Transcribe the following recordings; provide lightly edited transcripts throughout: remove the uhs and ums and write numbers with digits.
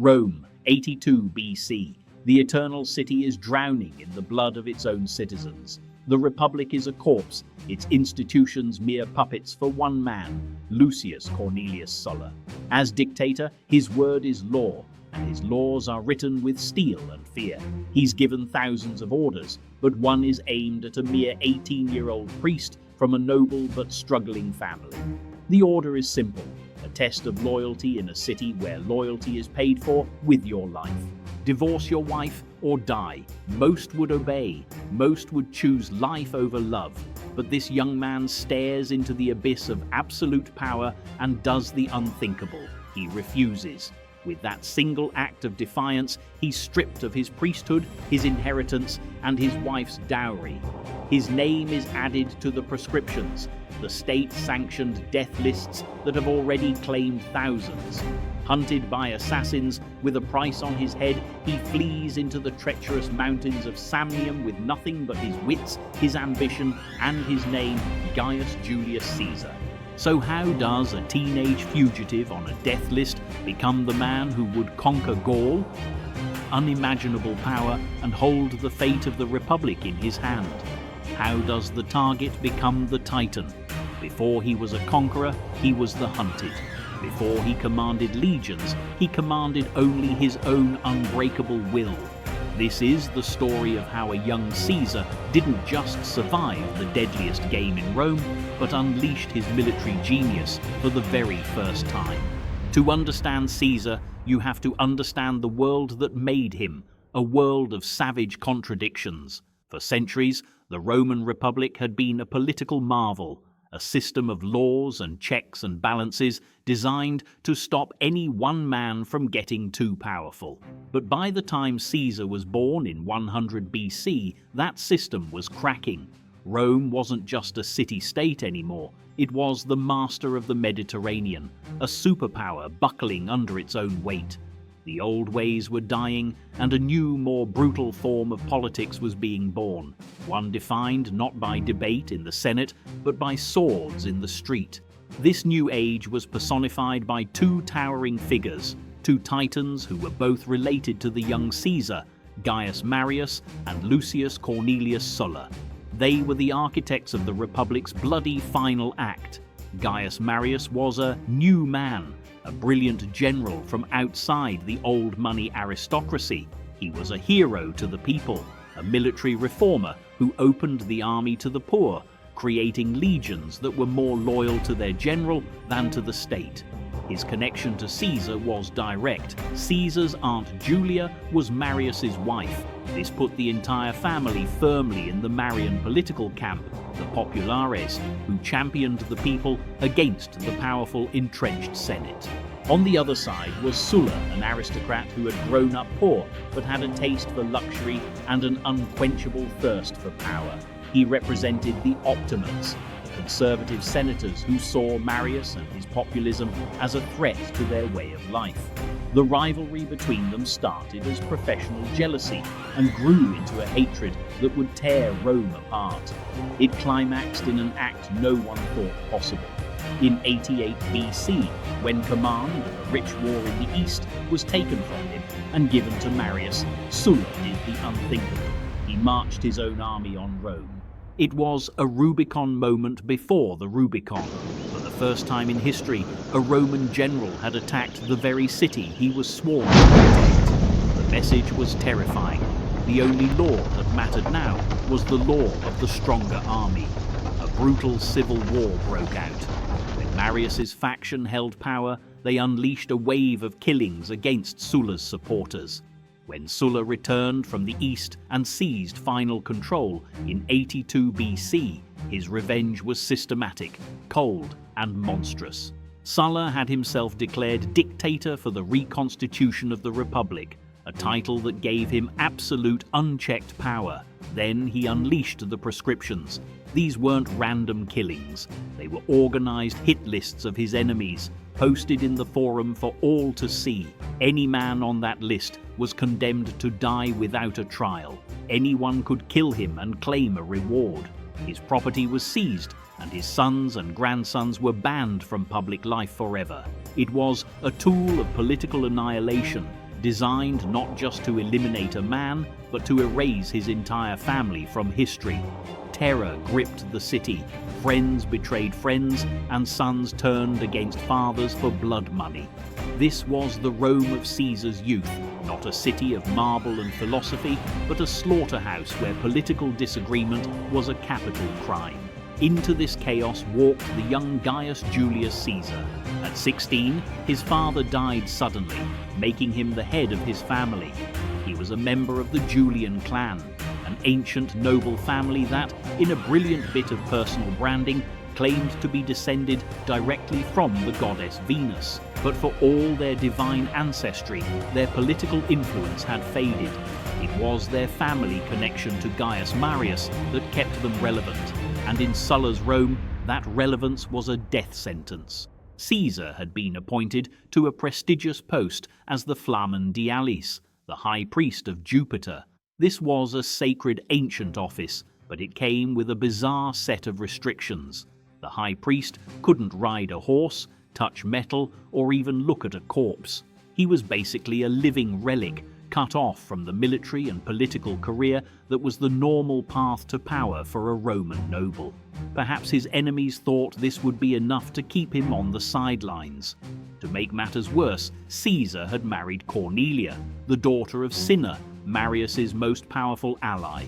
Rome, 82 BC. The eternal city is drowning in the blood of its own citizens. The Republic is a corpse, its institutions mere puppets for one man, Lucius Cornelius Sulla. As dictator, his word is law, and his laws are written with steel and fear. He's given thousands of orders, but one is aimed at a mere 18-year-old priest from a noble but struggling family. The order is simple, a test of loyalty in a city where loyalty is paid for with your life. Divorce your wife or die. Most would obey. Most would choose life over love. But this young man stares into the abyss of absolute power and does the unthinkable. He refuses. With that single act of defiance, he's stripped of his priesthood, his inheritance, and his wife's dowry. His name is added to the proscriptions, the state-sanctioned death lists that have already claimed thousands. Hunted by assassins with a price on his head, he flees into the treacherous mountains of Samnium with nothing but his wits, his ambition, and his name, Gaius Julius Caesar. So how does a teenage fugitive on a death list become the man who would conquer Gaul? Unimaginable power and hold the fate of the Republic in his hand. How does the target become the Titan? Before he was a conqueror, he was the hunted. Before he commanded legions, he commanded only his own unbreakable will. This is the story of how a young Caesar didn't just survive the deadliest game in Rome, but unleashed his military genius for the very first time. To understand Caesar, you have to understand the world that made him, a world of savage contradictions. For centuries, the Roman Republic had been a political marvel, a system of laws and checks and balances designed to stop any one man from getting too powerful. But by the time Caesar was born in 100 BC, that system was cracking. Rome wasn't just a city-state anymore. It was the master of the Mediterranean, a superpower buckling under its own weight. The old ways were dying, and a new, more brutal form of politics was being born, one defined not by debate in the Senate, but by swords in the street. This new age was personified by two towering figures, two titans who were both related to the young Caesar, Gaius Marius and Lucius Cornelius Sulla. They were the architects of the Republic's bloody final act. Gaius Marius was a new man, a brilliant general from outside the old money aristocracy. He was a hero to the people, a military reformer who opened the army to the poor, creating legions that were more loyal to their general than to the state. His connection to Caesar was direct. Caesar's Aunt Julia was Marius's wife. This put the entire family firmly in the Marian political camp, the populares, who championed the people against the powerful entrenched Senate. On the other side was Sulla, an aristocrat who had grown up poor but had a taste for luxury and an unquenchable thirst for power. He represented the Optimates, conservative senators who saw Marius and his populism as a threat to their way of life. The rivalry between them started as professional jealousy and grew into a hatred that would tear Rome apart. It climaxed in an act no one thought possible. In 88 BC, when command of a rich war in the east was taken from him and given to Marius, Sulla did the unthinkable. He marched his own army on Rome. It was a Rubicon moment before the Rubicon. For the first time in history, a Roman general had attacked the very city he was sworn to protect. The message was terrifying. The only law that mattered now was the law of the stronger army. A brutal civil war broke out. When Marius's faction held power, they unleashed a wave of killings against Sulla's supporters. When Sulla returned from the east and seized final control in 82 BC, his revenge was systematic, cold, and monstrous. Sulla had himself declared dictator for the reconstitution of the Republic, a title that gave him absolute unchecked power. Then he unleashed the proscriptions. These weren't random killings. They were organized hit lists of his enemies, posted in the forum for all to see. Any man on that list was condemned to die without a trial. Anyone could kill him and claim a reward. His property was seized, and his sons and grandsons were banned from public life forever. It was a tool of political annihilation, designed not just to eliminate a man, but to erase his entire family from history. Terror gripped the city, friends betrayed friends, and sons turned against fathers for blood money. This was the Rome of Caesar's youth, not a city of marble and philosophy, but a slaughterhouse where political disagreement was a capital crime. Into this chaos walked the young Gaius Julius Caesar. At 16, his father died suddenly, making him the head of his family. He was a member of the Julian clan, an ancient noble family that, in a brilliant bit of personal branding, claimed to be descended directly from the goddess Venus. But for all their divine ancestry, their political influence had faded. It was their family connection to Gaius Marius that kept them relevant, and in Sulla's Rome, that relevance was a death sentence. Caesar had been appointed to a prestigious post as the Flamen Dialis, the high priest of Jupiter. This was a sacred ancient office, but it came with a bizarre set of restrictions. The high priest couldn't ride a horse, touch metal, or even look at a corpse. He was basically a living relic, cut off from the military and political career that was the normal path to power for a Roman noble. Perhaps his enemies thought this would be enough to keep him on the sidelines. To make matters worse, Caesar had married Cornelia, the daughter of Cinna, Marius's most powerful ally.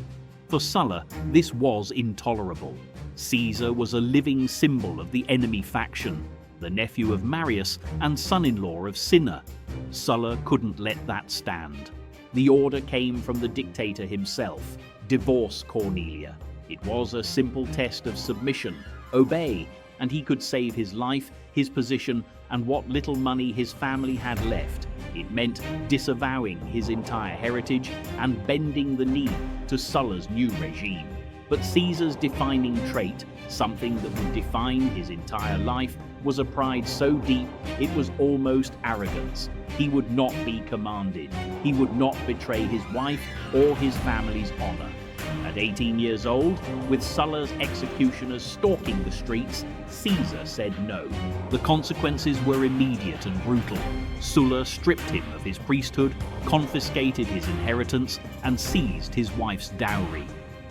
For Sulla, this was intolerable. Caesar was a living symbol of the enemy faction, the nephew of Marius and son-in-law of Cinna. Sulla couldn't let that stand. The order came from the dictator himself: divorce Cornelia. It was a simple test of submission, obey, and he could save his life, his position, and what little money his family had left. It meant disavowing his entire heritage and bending the knee to Sulla's new regime. But Caesar's defining trait, something that would define his entire life, was a pride so deep it was almost arrogance. He would not be commanded. He would not betray his wife or his family's honor. At 18 years old, with Sulla's executioners stalking the streets, Caesar said no. The consequences were immediate and brutal. Sulla stripped him of his priesthood, confiscated his inheritance, and seized his wife's dowry.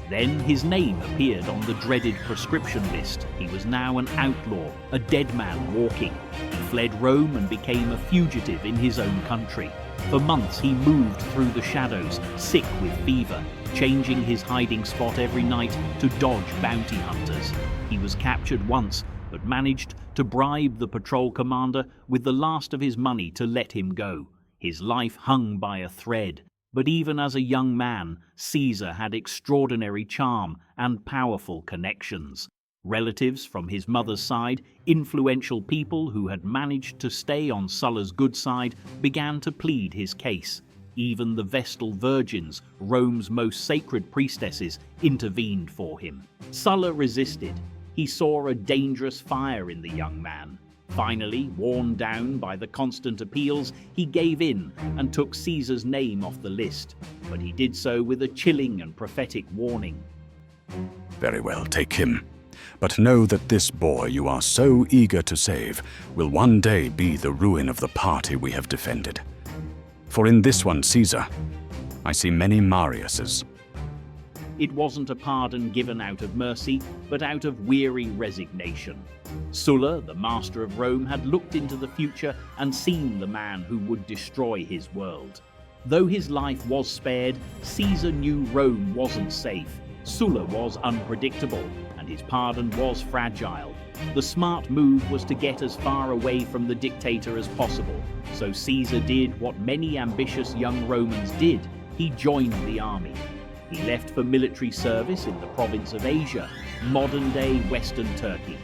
Then his name appeared on the dreaded proscription list. He was now an outlaw, a dead man walking. He fled Rome and became a fugitive in his own country. For months he moved through the shadows, sick with fever, changing his hiding spot every night to dodge bounty hunters. He was captured once, but managed to bribe the patrol commander with the last of his money to let him go. His life hung by a thread. But even as a young man, Caesar had extraordinary charm and powerful connections. Relatives from his mother's side, influential people who had managed to stay on Sulla's good side, began to plead his case. Even the Vestal Virgins, Rome's most sacred priestesses, intervened for him. Sulla resisted. He saw a dangerous fire in the young man. Finally, worn down by the constant appeals, he gave in and took Caesar's name off the list. But he did so with a chilling and prophetic warning. Very well, take him. But know that this boy you are so eager to save will one day be the ruin of the party we have defended. For in this one, Caesar, I see many Mariuses. It wasn't a pardon given out of mercy, but out of weary resignation. Sulla, the master of Rome, had looked into the future and seen the man who would destroy his world. Though his life was spared, Caesar knew Rome wasn't safe. Sulla was unpredictable, and his pardon was fragile. The smart move was to get as far away from the dictator as possible. So Caesar did what many ambitious young Romans did. He joined the army. He left for military service in the province of Asia, modern-day Western Turkey.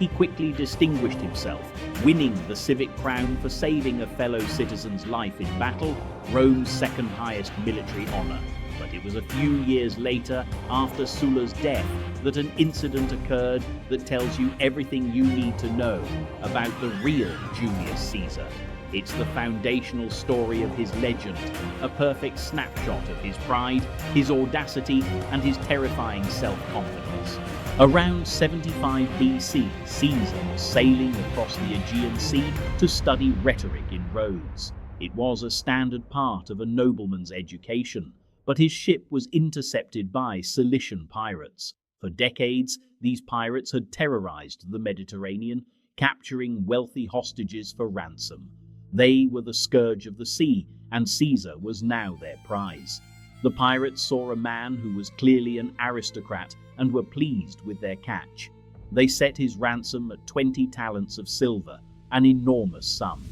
He quickly distinguished himself, winning the civic crown for saving a fellow citizen's life in battle, Rome's second highest military honor. But it was a few years later, after Sulla's death, that an incident occurred that tells you everything you need to know about the real Julius Caesar. It's the foundational story of his legend, a perfect snapshot of his pride, his audacity, and his terrifying self-confidence. Around 75 BC, Caesar was sailing across the Aegean Sea to study rhetoric in Rhodes. It was a standard part of a nobleman's education, but his ship was intercepted by Cilician pirates. For decades, these pirates had terrorized the Mediterranean, capturing wealthy hostages for ransom. They were the scourge of the sea, and Caesar was now their prize. The pirates saw a man who was clearly an aristocrat and were pleased with their catch. They set his ransom at 20 talents of silver, an enormous sum.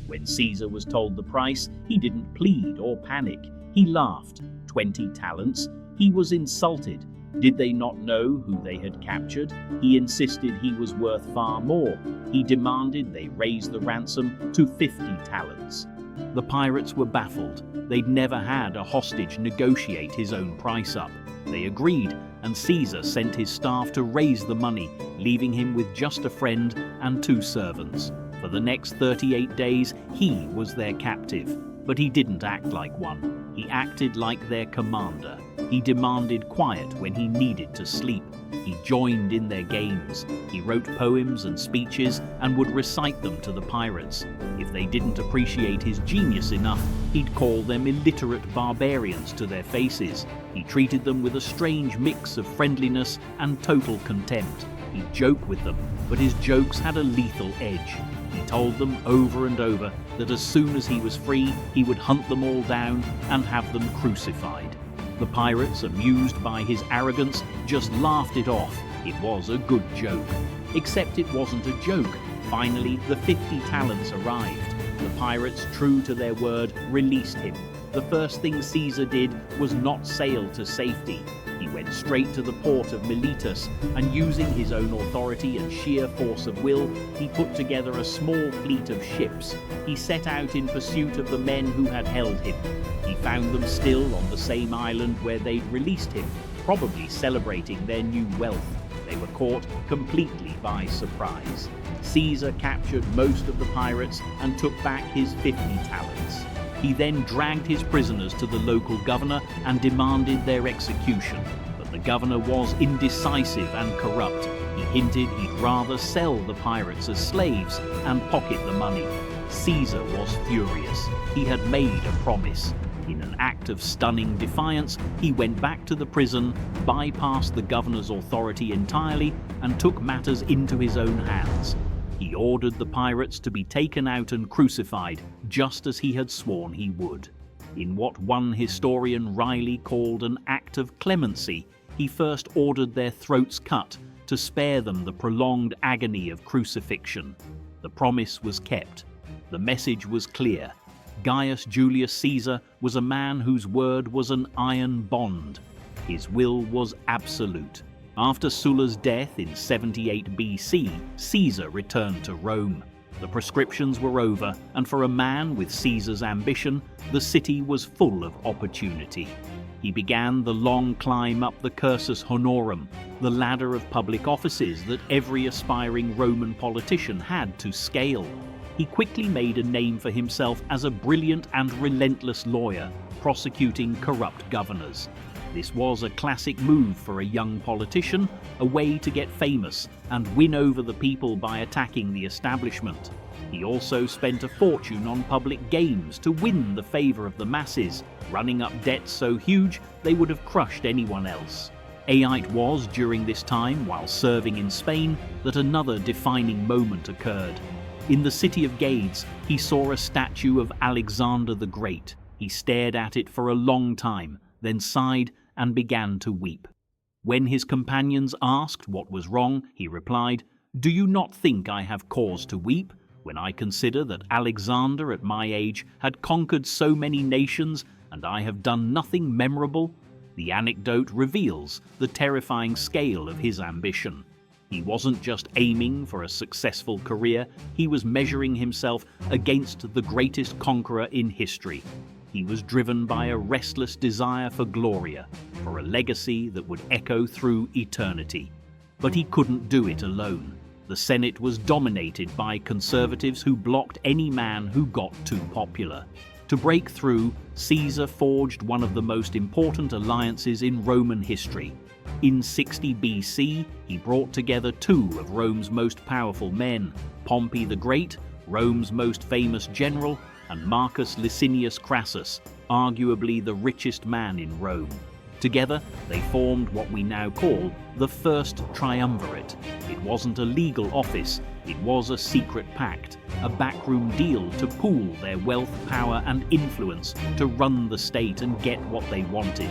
When Caesar was told the price, he didn't plead or panic. He laughed. 20 talents? He was insulted. Did they not know who they had captured? He insisted he was worth far more. He demanded they raise the ransom to 50 talents. The pirates were baffled. They'd never had a hostage negotiate his own price up. They agreed, and Caesar sent his staff to raise the money, leaving him with just a friend and 2 servants. For the next 38 days, he was their captive. But he didn't act like one. He acted like their commander. He demanded quiet when he needed to sleep. He joined in their games. He wrote poems and speeches and would recite them to the pirates. If they didn't appreciate his genius enough, he'd call them illiterate barbarians to their faces. He treated them with a strange mix of friendliness and total contempt. He'd joke with them, but his jokes had a lethal edge. He told them over and over that as soon as he was free, he would hunt them all down and have them crucified. The pirates, amused by his arrogance, just laughed it off. It was a good joke. Except it wasn't a joke. Finally, the 50 talents arrived. The pirates, true to their word, released him. The first thing Caesar did was not sail to safety. He went straight to the port of Miletus, and using his own authority and sheer force of will, he put together a small fleet of ships. He set out in pursuit of the men who had held him. He found them still on the same island where they'd released him, probably celebrating their new wealth. They were caught completely by surprise. Caesar captured most of the pirates and took back his 50 talents. He then dragged his prisoners to the local governor and demanded their execution. But the governor was indecisive and corrupt. He hinted he'd rather sell the pirates as slaves and pocket the money. Caesar was furious. He had made a promise. In an act of stunning defiance, he went back to the prison, bypassed the governor's authority entirely, and took matters into his own hands. He ordered the pirates to be taken out and crucified, just as he had sworn he would. In what one historian Riley called an act of clemency, he first ordered their throats cut to spare them the prolonged agony of crucifixion. The promise was kept. The message was clear. Gaius Julius Caesar was a man whose word was an iron bond. His will was absolute. After Sulla's death in 78 BC, Caesar returned to Rome. The proscriptions were over, and for a man with Caesar's ambition, the city was full of opportunity. He began the long climb up the cursus honorum, the ladder of public offices that every aspiring Roman politician had to scale. He quickly made a name for himself as a brilliant and relentless lawyer, prosecuting corrupt governors. This was a classic move for a young politician, a way to get famous and win over the people by attacking the establishment. He also spent a fortune on public games to win the favor of the masses, running up debts so huge they would have crushed anyone else. It was during this time, while serving in Spain, that another defining moment occurred. In the city of Gades, he saw a statue of Alexander the Great. He stared at it for a long time, then sighed and began to weep. When his companions asked what was wrong, he replied, "Do you not think I have cause to weep, when I consider that Alexander at my age had conquered so many nations, and I have done nothing memorable?" The anecdote reveals the terrifying scale of his ambition. He wasn't just aiming for a successful career, he was measuring himself against the greatest conqueror in history. He was driven by a restless desire for gloria, for a legacy that would echo through eternity. But he couldn't do it alone. The Senate was dominated by conservatives who blocked any man who got too popular. To break through, Caesar forged one of the most important alliances in Roman history. In 60 BC, he brought together 2 of Rome's most powerful men, Pompey the Great, Rome's most famous general, and Marcus Licinius Crassus, arguably the richest man in Rome. Together, they formed what we now call the First Triumvirate. It wasn't a legal office, it was a secret pact, a backroom deal to pool their wealth, power, and influence to run the state and get what they wanted.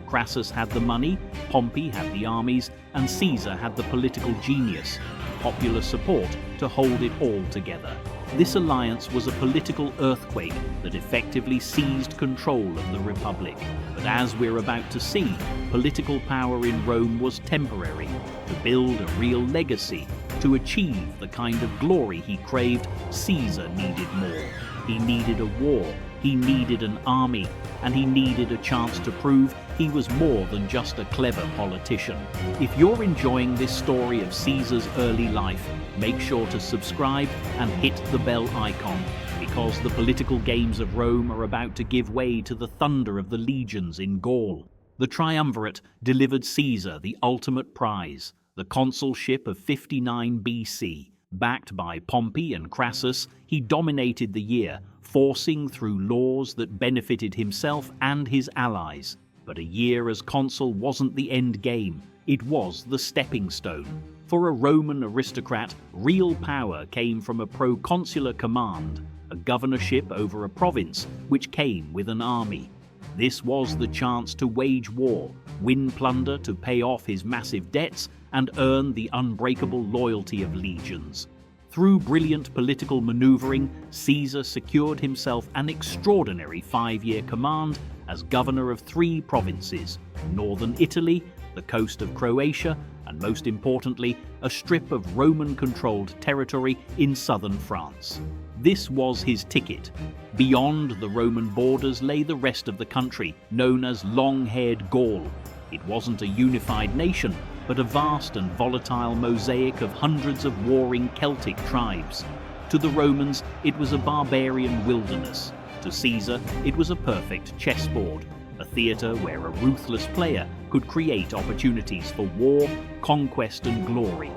Crassus had the money, Pompey had the armies, and Caesar had the political genius, popular support to hold it all together. This alliance was a political earthquake that effectively seized control of the Republic. But as we're about to see, political power in Rome was temporary. To build a real legacy, to achieve the kind of glory he craved, Caesar needed more. He needed a war, he needed an army, and he needed a chance to prove he was more than just a clever politician. If you're enjoying this story of Caesar's early life, make sure to subscribe and hit the bell icon, because the political games of Rome are about to give way to the thunder of the legions in Gaul. The Triumvirate delivered Caesar the ultimate prize, the consulship of 59 BC. Backed by Pompey and Crassus, he dominated the year, forcing through laws that benefited himself and his allies. But a year as consul wasn't the end game, it was the stepping stone. For a Roman aristocrat, real power came from a proconsular command, a governorship over a province which came with an army. This was the chance to wage war, win plunder to pay off his massive debts, and earn the unbreakable loyalty of legions. Through brilliant political maneuvering, Caesar secured himself an extraordinary 5-year command as governor of 3 provinces: northern Italy, the coast of Croatia, and most importantly, a strip of Roman-controlled territory in southern France. This was his ticket. Beyond the Roman borders lay the rest of the country, known as long-haired Gaul. It wasn't a unified nation, but a vast and volatile mosaic of hundreds of warring Celtic tribes. To the Romans, it was a barbarian wilderness. To Caesar, it was a perfect chessboard, a theatre where a ruthless player could create opportunities for war, conquest, and glory.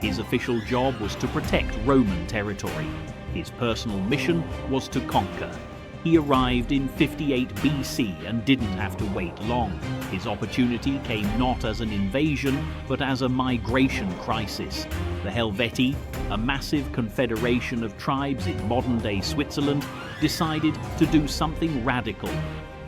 His official job was to protect Roman territory. His personal mission was to conquer. He arrived in 58 BC and didn't have to wait long. His opportunity came not as an invasion, but as a migration crisis. The Helvetii, a massive confederation of tribes in modern-day Switzerland, decided to do something radical.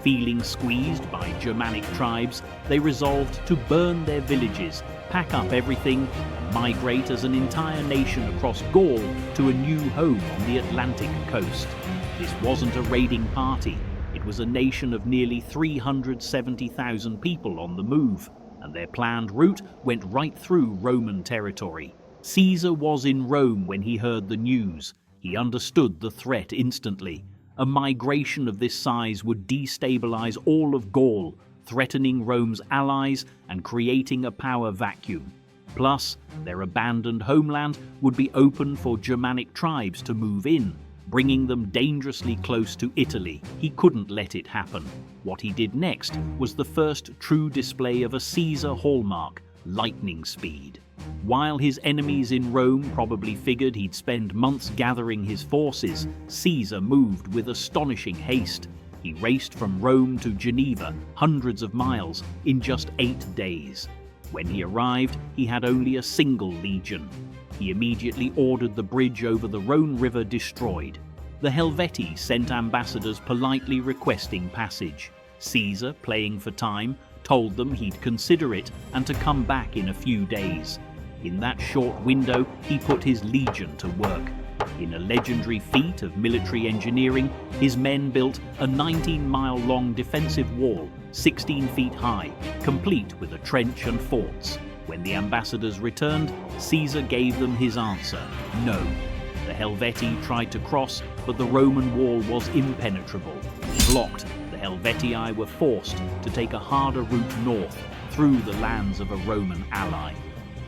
Feeling squeezed by Germanic tribes, they resolved to burn their villages, pack up everything, and migrate as an entire nation across Gaul to a new home on the Atlantic coast. This wasn't a raiding party, it was a nation of nearly 370,000 people on the move, and their planned route went right through Roman territory. Caesar was in Rome when he heard the news. He understood the threat instantly. A migration of this size would destabilize all of Gaul, threatening Rome's allies and creating a power vacuum. Plus, their abandoned homeland would be open for Germanic tribes to move in, bringing them dangerously close to Italy. He couldn't let it happen. What he did next was the first true display of a Caesar hallmark: lightning speed. While his enemies in Rome probably figured he'd spend months gathering his forces, Caesar moved with astonishing haste. He raced from Rome to Geneva, hundreds of miles, in just 8 days. When he arrived, he had only a single legion. He immediately ordered the bridge over the Rhone River destroyed. The Helvetii sent ambassadors politely requesting passage. Caesar, playing for time, told them he'd consider it and to come back in a few days. In that short window, he put his legion to work. In a legendary feat of military engineering, his men built a 19-mile-long defensive wall, 16 feet high, complete with a trench and forts. When the ambassadors returned, Caesar gave them his answer: no. The Helvetii tried to cross, but the Roman wall was impenetrable. Blocked, the Helvetii were forced to take a harder route north, through the lands of a Roman ally.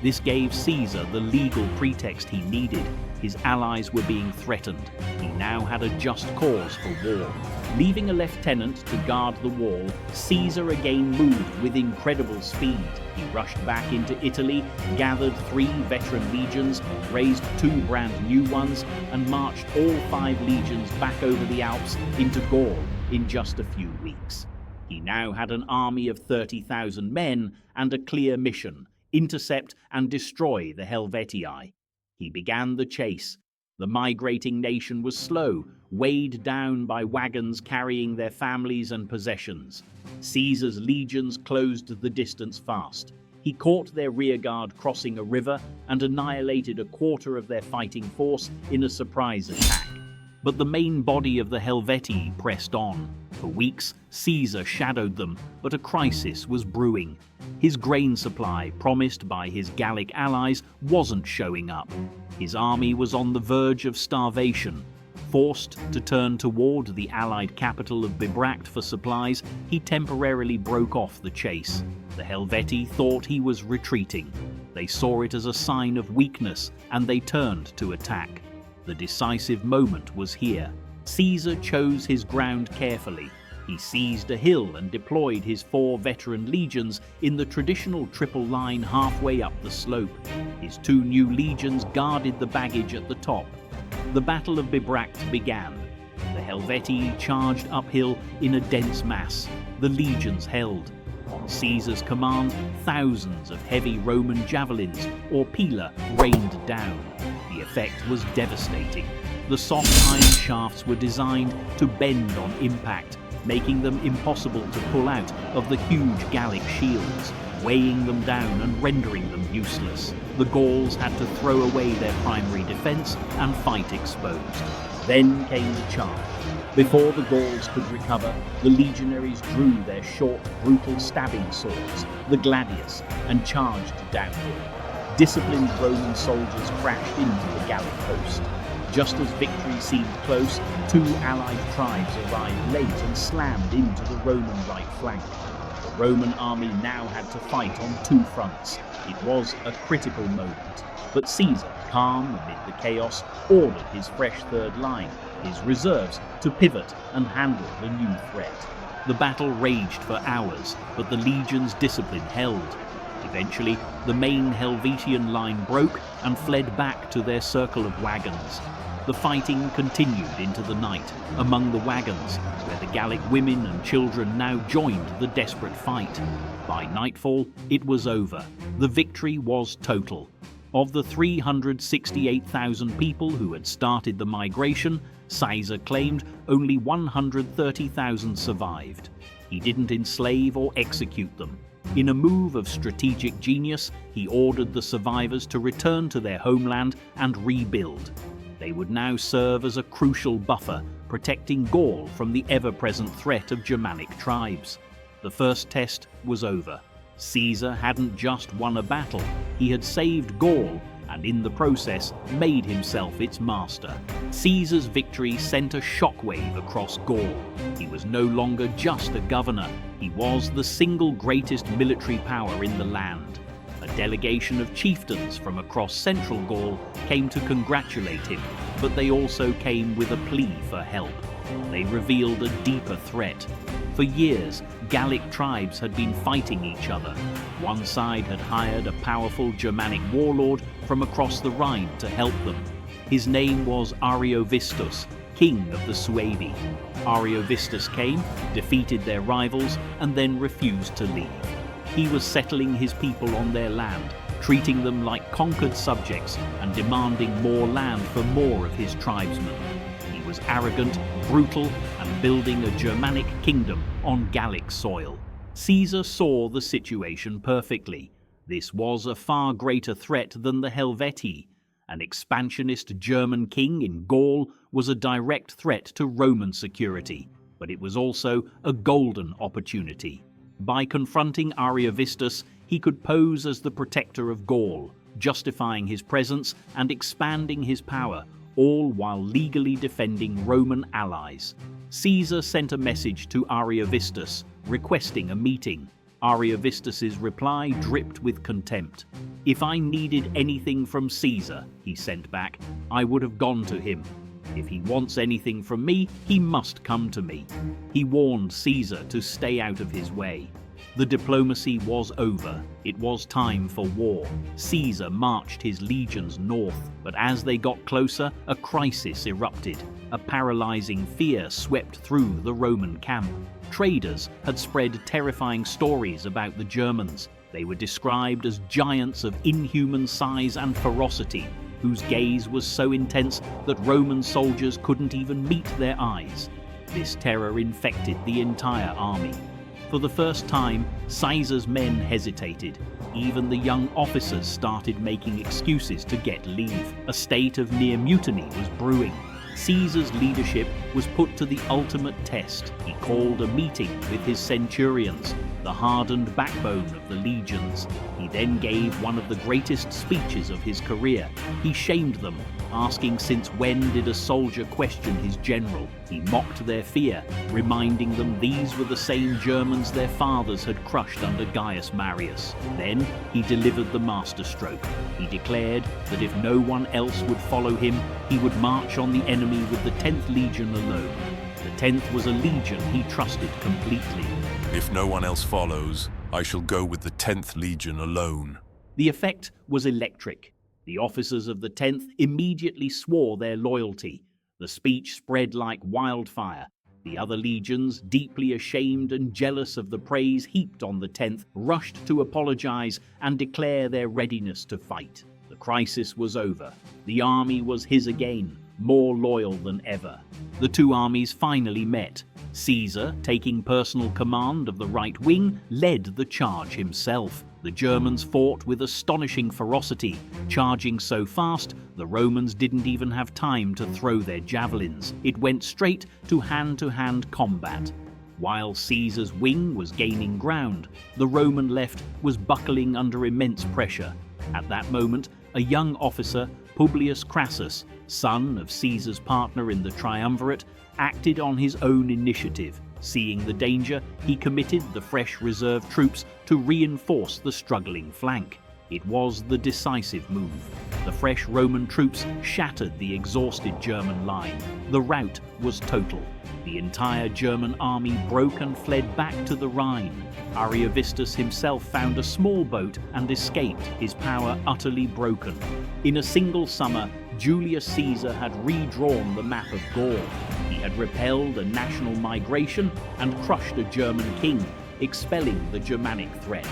This gave Caesar the legal pretext he needed. His allies were being threatened. He now had a just cause for war. Leaving a lieutenant to guard the wall, Caesar again moved with incredible speed. He rushed back into Italy, gathered 3 veteran legions, raised 2 brand new ones, and marched all 5 legions back over the Alps into Gaul in just a few weeks. He now had an army of 30,000 men and a clear mission: intercept and destroy the Helvetii. He began the chase. The migrating nation was slow, weighed down by wagons carrying their families and possessions. Caesar's legions closed the distance fast. He caught their rearguard crossing a river and annihilated a quarter of their fighting force in a surprise attack. But the main body of the Helvetii pressed on. For weeks, Caesar shadowed them, but a crisis was brewing. His grain supply, promised by his Gallic allies, wasn't showing up. His army was on the verge of starvation. Forced to turn toward the allied capital of Bibracte for supplies, he temporarily broke off the chase. The Helvetii thought he was retreating. They saw it as a sign of weakness, and they turned to attack. The decisive moment was here. Caesar chose his ground carefully. He seized a hill and deployed his 4 veteran legions in the traditional triple line halfway up the slope. His 2 new legions guarded the baggage at the top. The Battle of Bibracte began. The Helvetii charged uphill in a dense mass. The legions held. On Caesar's command, thousands of heavy Roman javelins, or pila, rained down. The effect was devastating. The soft iron shafts were designed to bend on impact, making them impossible to pull out of the huge Gallic shields, weighing them down and rendering them useless. The Gauls had to throw away their primary defense and fight exposed. Then came the charge. Before the Gauls could recover, the legionaries drew their short, brutal stabbing swords, the gladius, and charged downhill. Disciplined Roman soldiers crashed into the Gallic host. Just as victory seemed close, 2 allied tribes arrived late and slammed into the Roman right flank. The Roman army now had to fight on 2 fronts. It was a critical moment. But Caesar, calm amid the chaos, ordered his fresh third line, his reserves, to pivot and handle the new threat. The battle raged for hours, but the legion's discipline held. Eventually, the main Helvetian line broke and fled back to their circle of wagons. The fighting continued into the night among the wagons, where the Gallic women and children now joined the desperate fight. By nightfall, it was over. The victory was total. Of the 368,000 people who had started the migration, Caesar claimed only 130,000 survived. He didn't enslave or execute them. In a move of strategic genius, he ordered the survivors to return to their homeland and rebuild. They would now serve as a crucial buffer, protecting Gaul from the ever-present threat of Germanic tribes. The first test was over. Caesar hadn't just won a battle, he had saved Gaul, and in the process made himself its master. Caesar's victory sent a shockwave across Gaul. He was no longer just a governor, he was the single greatest military power in the land. A delegation of chieftains from across central Gaul came to congratulate him, but they also came with a plea for help. They revealed a deeper threat. For years, Gallic tribes had been fighting each other. One side had hired a powerful Germanic warlord from across the Rhine to help them. His name was Ariovistus, king of the Suevi. Ariovistus came, defeated their rivals, and then refused to leave. He was settling his people on their land, treating them like conquered subjects and demanding more land for more of his tribesmen. He was arrogant, brutal, and building a Germanic kingdom on Gallic soil. Caesar saw the situation perfectly. This was a far greater threat than the Helvetii. An expansionist German king in Gaul was a direct threat to Roman security, but it was also a golden opportunity. By confronting Ariovistus, he could pose as the protector of Gaul, justifying his presence and expanding his power, all while legally defending Roman allies. Caesar sent a message to Ariovistus, requesting a meeting. Ariovistus's reply dripped with contempt. "If I needed anything from Caesar," he sent back, "I would have gone to him. If he wants anything from me, he must come to me." He warned Caesar to stay out of his way. The diplomacy was over. It was time for war. Caesar marched his legions north, but as they got closer, a crisis erupted. A paralyzing fear swept through the Roman camp. Traders had spread terrifying stories about the Germans. They were described as giants of inhuman size and ferocity, whose gaze was so intense that Roman soldiers couldn't even meet their eyes. This terror infected the entire army. For the first time, Caesar's men hesitated. Even the young officers started making excuses to get leave. A state of near mutiny was brewing. Caesar's leadership was put to the ultimate test. He called a meeting with his centurions, the hardened backbone of the legions. He then gave one of the greatest speeches of his career. He shamed them, asking since when did a soldier question his general. He mocked their fear, reminding them these were the same Germans their fathers had crushed under Gaius Marius. Then he delivered the masterstroke. He declared that if no one else would follow him, he would march on the enemy with the 10th Legion alone. The 10th was a legion he trusted completely. "If no one else follows, I shall go with the 10th Legion alone." The effect was electric. The officers of the 10th immediately swore their loyalty. The speech spread like wildfire. The other legions, deeply ashamed and jealous of the praise heaped on the 10th, rushed to apologize and declare their readiness to fight. The crisis was over. The army was his again, more loyal than ever. The two armies finally met. Caesar, taking personal command of the right wing, led the charge himself. The Germans fought with astonishing ferocity, charging so fast the Romans didn't even have time to throw their javelins. It went straight to hand-to-hand combat. While Caesar's wing was gaining ground, the Roman left was buckling under immense pressure. At that moment, a young officer, Publius Crassus, son of Caesar's partner in the triumvirate, acted on his own initiative. Seeing the danger, he committed the fresh reserve troops to reinforce the struggling flank. It was the decisive move. The fresh Roman troops shattered the exhausted German line. The rout was total. The entire German army broke and fled back to the Rhine. Ariovistus himself found a small boat and escaped, his power utterly broken. In a single summer, Julius Caesar had redrawn the map of Gaul. He had repelled a national migration and crushed a German king, expelling the Germanic threat.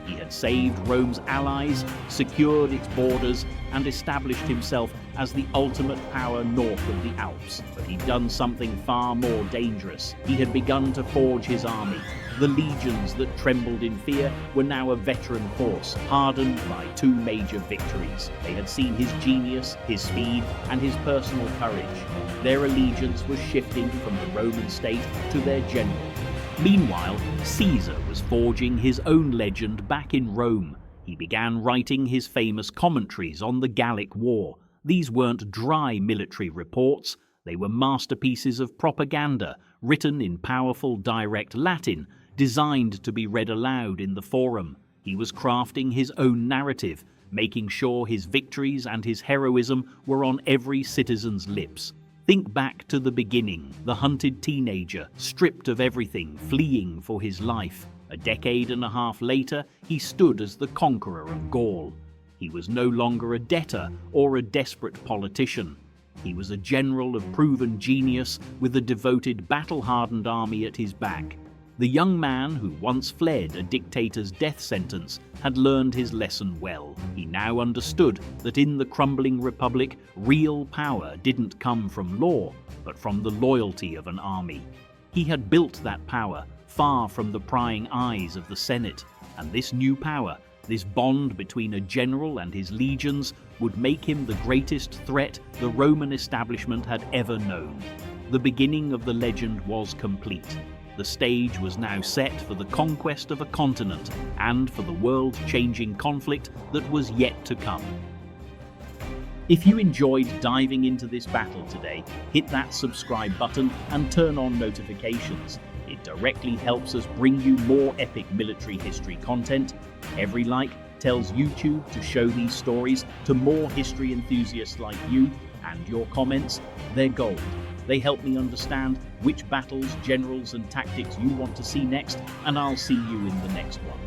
He had saved Rome's allies, secured its borders, and established himself as the ultimate power north of the Alps. But he'd done something far more dangerous. He had begun to forge his army. The legions that trembled in fear were now a veteran force, hardened by two major victories. They had seen his genius, his speed, and his personal courage. Their allegiance was shifting from the Roman state to their general. Meanwhile, Caesar was forging his own legend back in Rome. He began writing his famous commentaries on the Gallic War. These weren't dry military reports. They were masterpieces of propaganda, written in powerful direct Latin, designed to be read aloud in the Forum. He was crafting his own narrative, making sure his victories and his heroism were on every citizen's lips. Think back to the beginning, the hunted teenager, stripped of everything, fleeing for his life. A decade and a half later, he stood as the conqueror of Gaul. He was no longer a debtor or a desperate politician. He was a general of proven genius with a devoted, battle-hardened army at his back. The young man who once fled a dictator's death sentence had learned his lesson well. He now understood that in the crumbling republic, real power didn't come from law, but from the loyalty of an army. He had built that power far from the prying eyes of the Senate, and this new power, this bond between a general and his legions, would make him the greatest threat the Roman establishment had ever known. The beginning of the legend was complete. The stage was now set for the conquest of a continent and for the world-changing conflict that was yet to come. If you enjoyed diving into this battle today, hit that subscribe button and turn on notifications. It directly helps us bring you more epic military history content. Every like tells YouTube to show these stories to more history enthusiasts like you, and your comments, they're gold. They help me understand which battles, generals, and tactics you want to see next, and I'll see you in the next one.